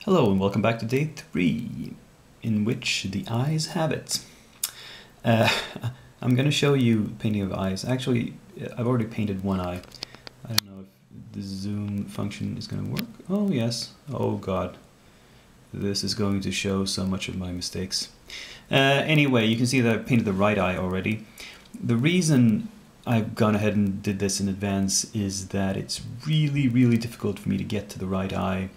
Hello and welcome back to day 3, in which the eyes have it. I'm going to show you painting of eyes. Actually, I've already painted one eye. I don't know if the zoom function is going to work. Oh yes. Oh god. This is going to show so much of my mistakes. Anyway, you can see that I've painted the right eye already. The reason I've gone ahead and did this in advance is that it's really difficult for me to get to the right eye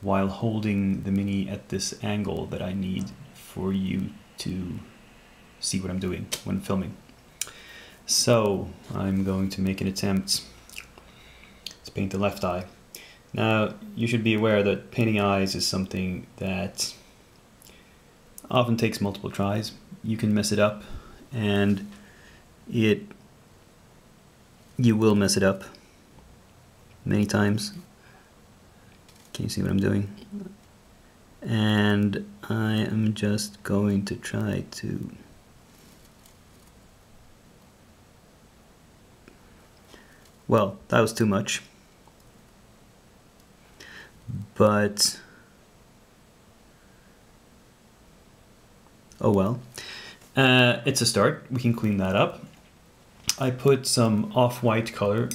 while holding the Mini at this angle that I need for you to see what I'm doing when filming. So I'm going to make an attempt to paint the left eye. Now you should be aware that painting eyes is something that often takes multiple tries. You can mess it up, and you will mess it up many times. Can you see what I'm doing? And I am just going to try to well, that was too much, but oh well. It's a start. We can clean that up. I put some off-white color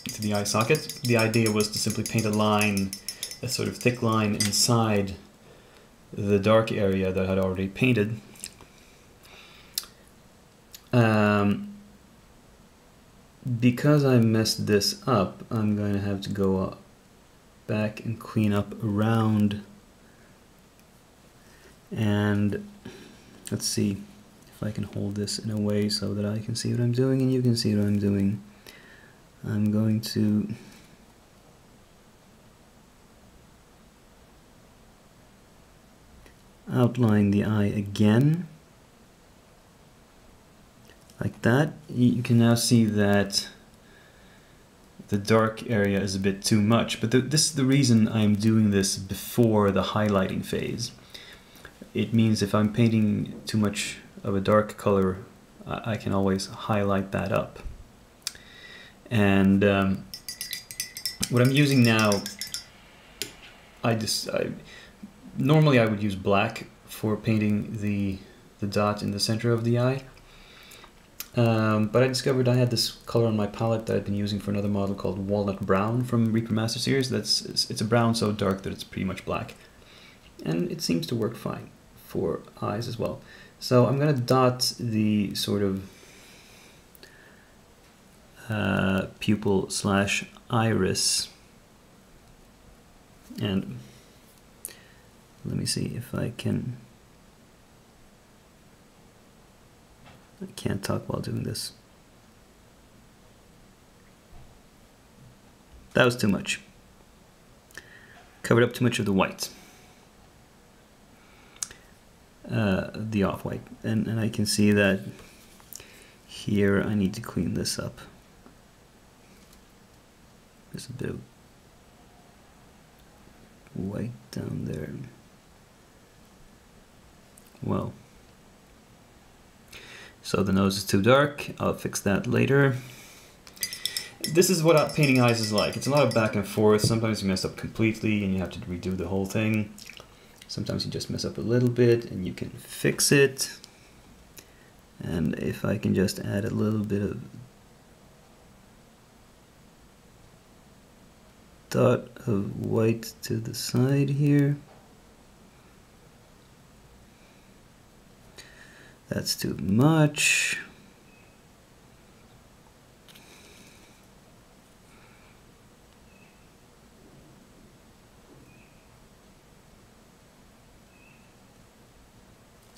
to the eye socket. The idea was to simply paint a line, a sort of thick line inside the dark area that I had already painted. Because I messed this up, I'm going to have to go back and clean up around, and let's see if I can hold this in a way so that I can see what I'm doing and you can see what I'm doing. I'm going to outline the eye again, like that. You can now see that the dark area is a bit too much, but this is the reason I'm doing this before the highlighting phase. It means if I'm painting too much of a dark color, I can always highlight that up. And what I'm using now, normally I would use black for painting the dot in the center of the eye, but I discovered I had this color on my palette that I've been using for another model called Walnut Brown from Reaper Master Series. It's a brown so dark that it's pretty much black, and it seems to work fine for eyes as well. So I'm going to dot the sort of pupil slash iris, and let me see if I can. I can't talk while doing this. That was too much. Covered up too much of the white, the off-white, and I can see that here I need to clean this up. There's a bit of white down there. Well, so the nose is too dark. I'll fix that later. This is what painting eyes is like. It's a lot of back and forth. Sometimes you mess up completely and you have to redo the whole thing. Sometimes you just mess up a little bit and you can fix it. And if I can just add a little bit of dot of white to the side here. That's too much.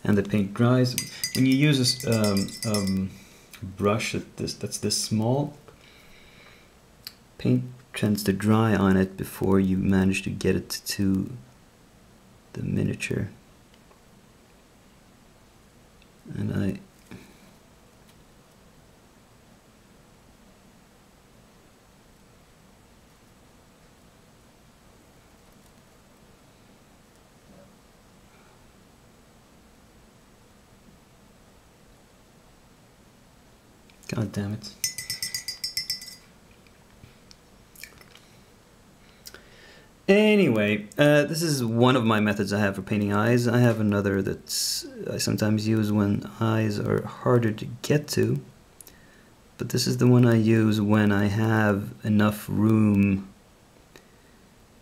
And the paint dries. When you use this brush that's this small, paint tends to dry on it before you manage to get it to the miniature. And God damn it. Anyway, this is one of my methods I have for painting eyes. I have another that I sometimes use when eyes are harder to get to. But this is the one I use when I have enough room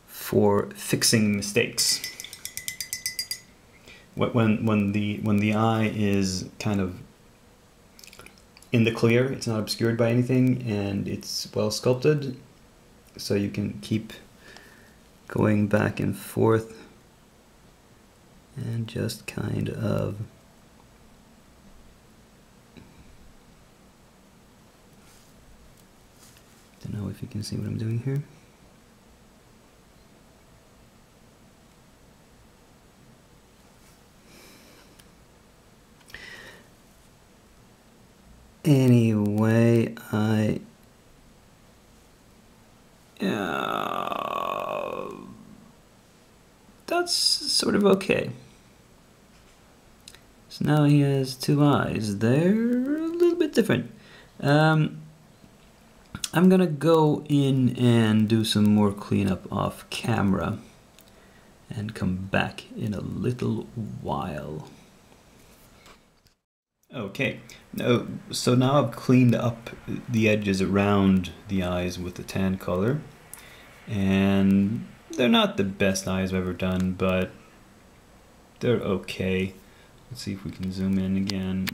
for fixing mistakes. When the eye is kind of in the clear, it's not obscured by anything, and it's well sculpted, so you can keep going back and forth and just kind of don't know if you can see what I'm doing here. Anyway, that's sort of okay. So now he has two eyes. They're a little bit different. I'm gonna go in and do some more cleanup off camera and come back in a little while. Okay, so now I've cleaned up the edges around the eyes with the tan color, and they're not the best eyes I've ever done, but they're okay. Let's see if we can zoom in again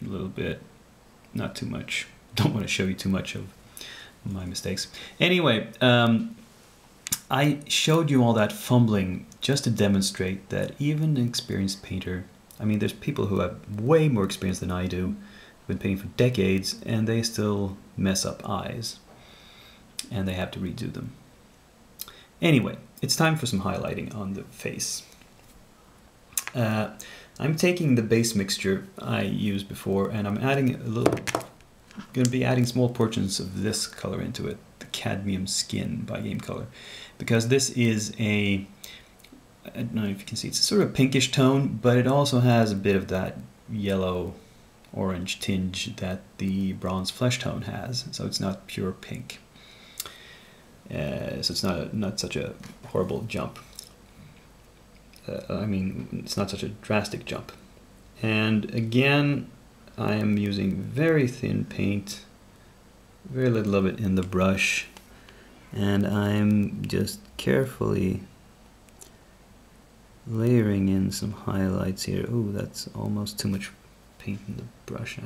a little bit, not too much. Don't want to show you too much of my mistakes. Anyway, I showed you all that fumbling just to demonstrate that even an experienced painter, I mean, there's people who have way more experience than I do, who've been painting for decades, and they still mess up eyes, and they have to redo them. Anyway, it's time for some highlighting on the face. I'm taking the base mixture I used before, and I'm adding going to be adding small portions of this color into it, the Cadmium Skin by Game Color, because this is I don't know if you can see, it's a sort of pinkish tone, but it also has a bit of that yellow orange tinge that the bronze flesh tone has, so it's not pure pink. So it's not such a horrible jump. I mean, it's not such a drastic jump. And again, I am using very thin paint, very little of it in the brush, and I'm just carefully layering in some highlights here. Oh, that's almost too much paint in the brush.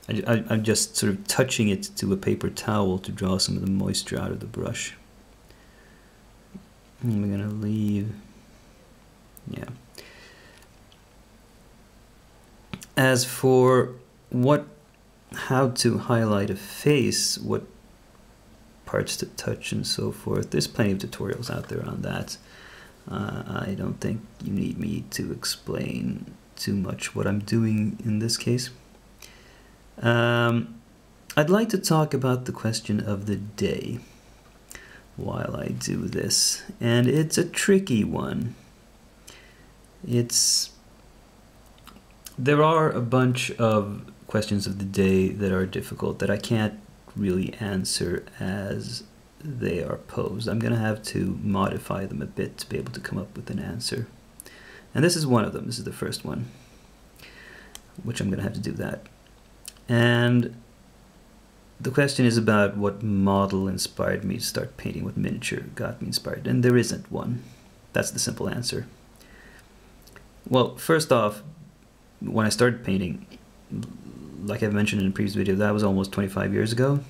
I'm just sort of touching it to a paper towel to draw some of the moisture out of the brush. And we're gonna leave, yeah. As for how to highlight a face, what parts to touch and so forth, there's plenty of tutorials out there on that. I don't think you need me to explain too much what I'm doing in this case. I'd like to talk about the question of the day while I do this, and it's a tricky one. There are a bunch of questions of the day that are difficult that I can't really answer as they are posed. I'm going to have to modify them a bit to be able to come up with an answer. And this is one of them. This is the first one, which I'm going to have to do that. And the question is about what model inspired me to start painting, what miniature got me inspired. And there isn't one. That's the simple answer. Well, first off, when I started painting, like I've mentioned in a previous video, that was almost 25 years ago.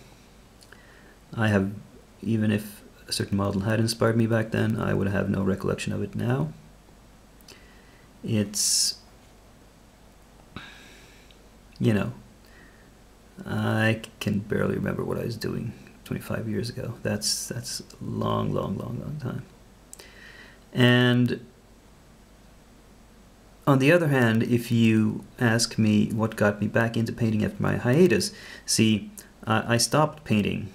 Even if a certain model had inspired me back then, I would have no recollection of it now. It's, you know, I can barely remember what I was doing 25 years ago. That's a long time. And on the other hand, if you ask me what got me back into painting after my hiatus, see, I stopped painting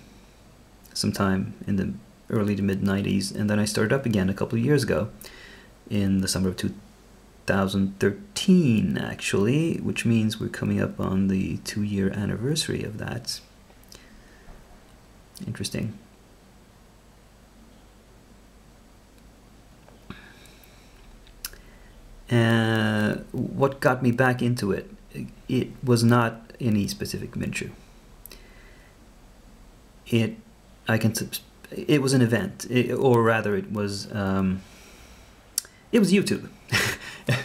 sometime in the early to mid 90s, and then I started up again a couple of years ago in the summer of 2013 actually, which means we're coming up on the 2-year anniversary of that. Interesting. What got me back into it, it was not any specific miniature. It was an event, or rather it was YouTube.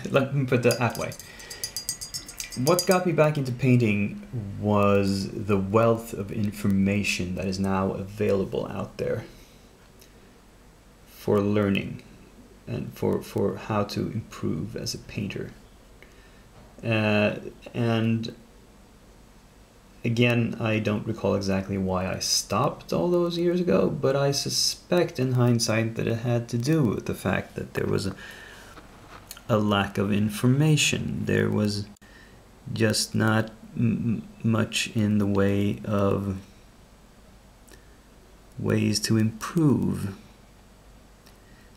Let me put it that way. What got me back into painting was the wealth of information that is now available out there for learning and for how to improve as a painter. And again, I don't recall exactly why I stopped all those years ago, but I suspect in hindsight that it had to do with the fact that there was a lack of information. There was just not much in the way of ways to improve.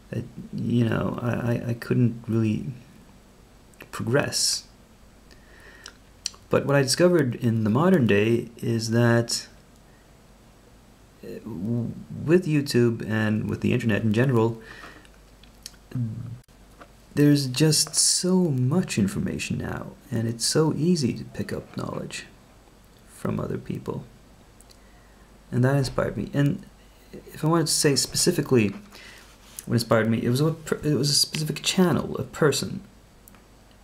That, you know, I couldn't really progress. But what I discovered in the modern day is that with YouTube and with the internet in general, there's just so much information now, and it's so easy to pick up knowledge from other people. And that inspired me. And if I wanted to say specifically what inspired me, it was a specific channel, a person.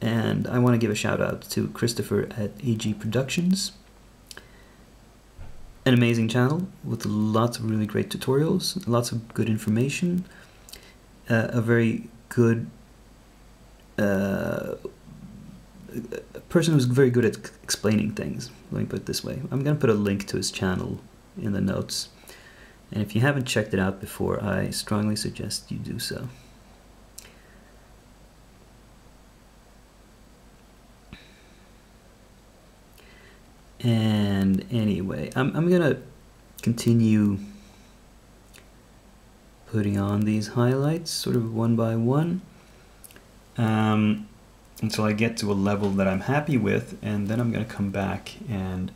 And I want to give a shout out to Christopher at AG Productions. An amazing channel with lots of really great tutorials, lots of good information, a very good a person who's very good at explaining things. Let me put it this way. I'm going to put a link to his channel in the notes. And if you haven't checked it out before, I strongly suggest you do so. And anyway, I'm going to continue putting on these highlights sort of one by one. Until I get to a level that I'm happy with, and then I'm going to come back and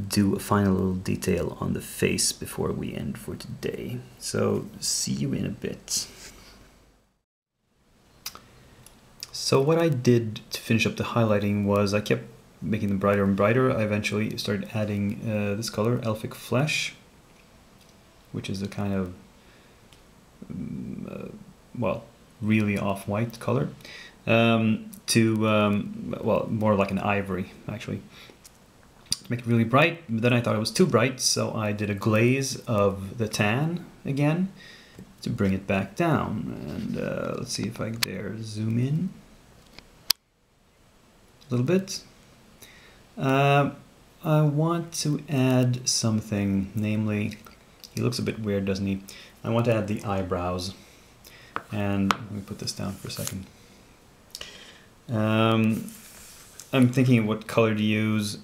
do a final little detail on the face before we end for today. So see you in a bit. So what I did to finish up the highlighting was I kept making them brighter and brighter. I eventually started adding this color, Elfic Flesh, which is a kind of well, really off-white color, well, more like an ivory, actually, to make it really bright. But then I thought it was too bright, so I did a glaze of the tan again to bring it back down. And let's see if I dare zoom in a little bit. I want to add something, namely, he looks a bit weird, doesn't he? I want to add the eyebrows. And let me put this down for a second. I'm thinking of what color to use.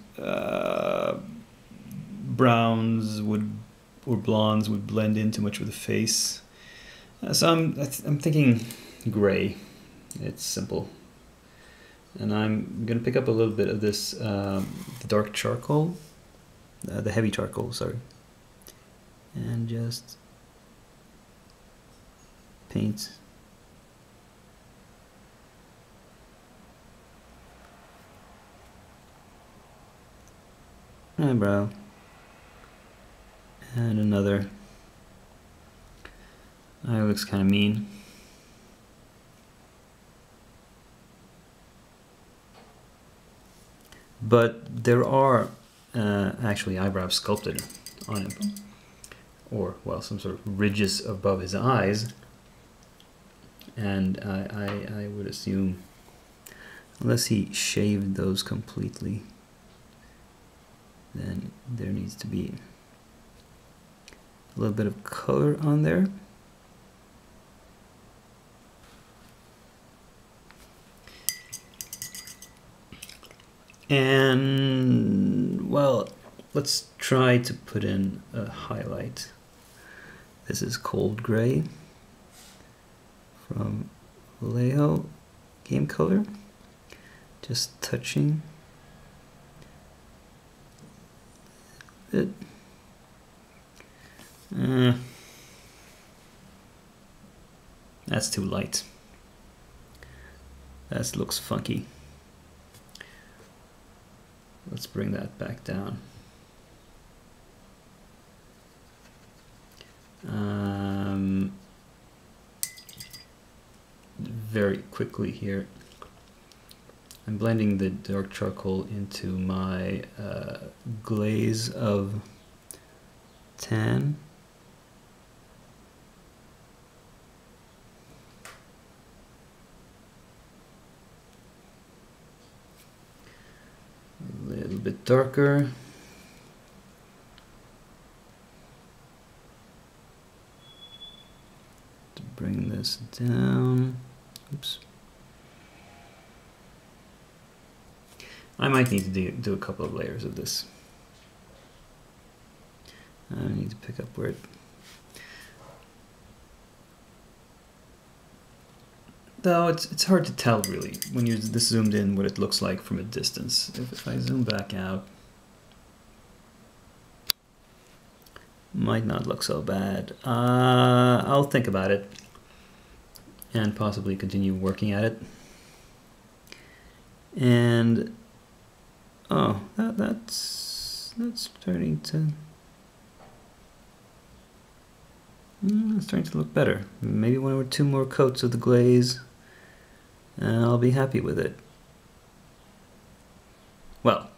Browns or blondes would blend in too much with the face. So I'm thinking gray. It's simple. And I'm going to pick up a little bit of this, the dark charcoal, the heavy charcoal, sorry. And just paint eyebrow and another. Eye looks kind of mean. But there are actually eyebrows sculpted on him, or well, some sort of ridges above his eyes. And I would assume, unless he shaved those completely, then there needs to be a little bit of color on there. And well, let's try to put in a highlight. This is Cold Gray from Vallejo Game Color. Just touching it. That's too light. That looks funky. Let's bring that back down. Very quickly here, I'm blending the dark charcoal into my glaze of tan. A little bit darker. To bring this down. Oops. I might need to do a couple of layers of this. I need to pick up where it... Though it's hard to tell really when you're this zoomed in what it looks like from a distance. If I zoom back out, might not look so bad. I'll think about it and possibly continue working at it. And oh, that's starting to it's starting to look better. Maybe one or two more coats of the glaze and I'll be happy with it. Well,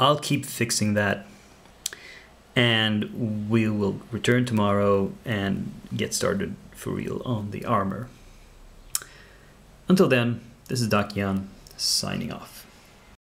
I'll keep fixing that and we will return tomorrow and get started for real on the armor. Until then, this is Dakian signing off.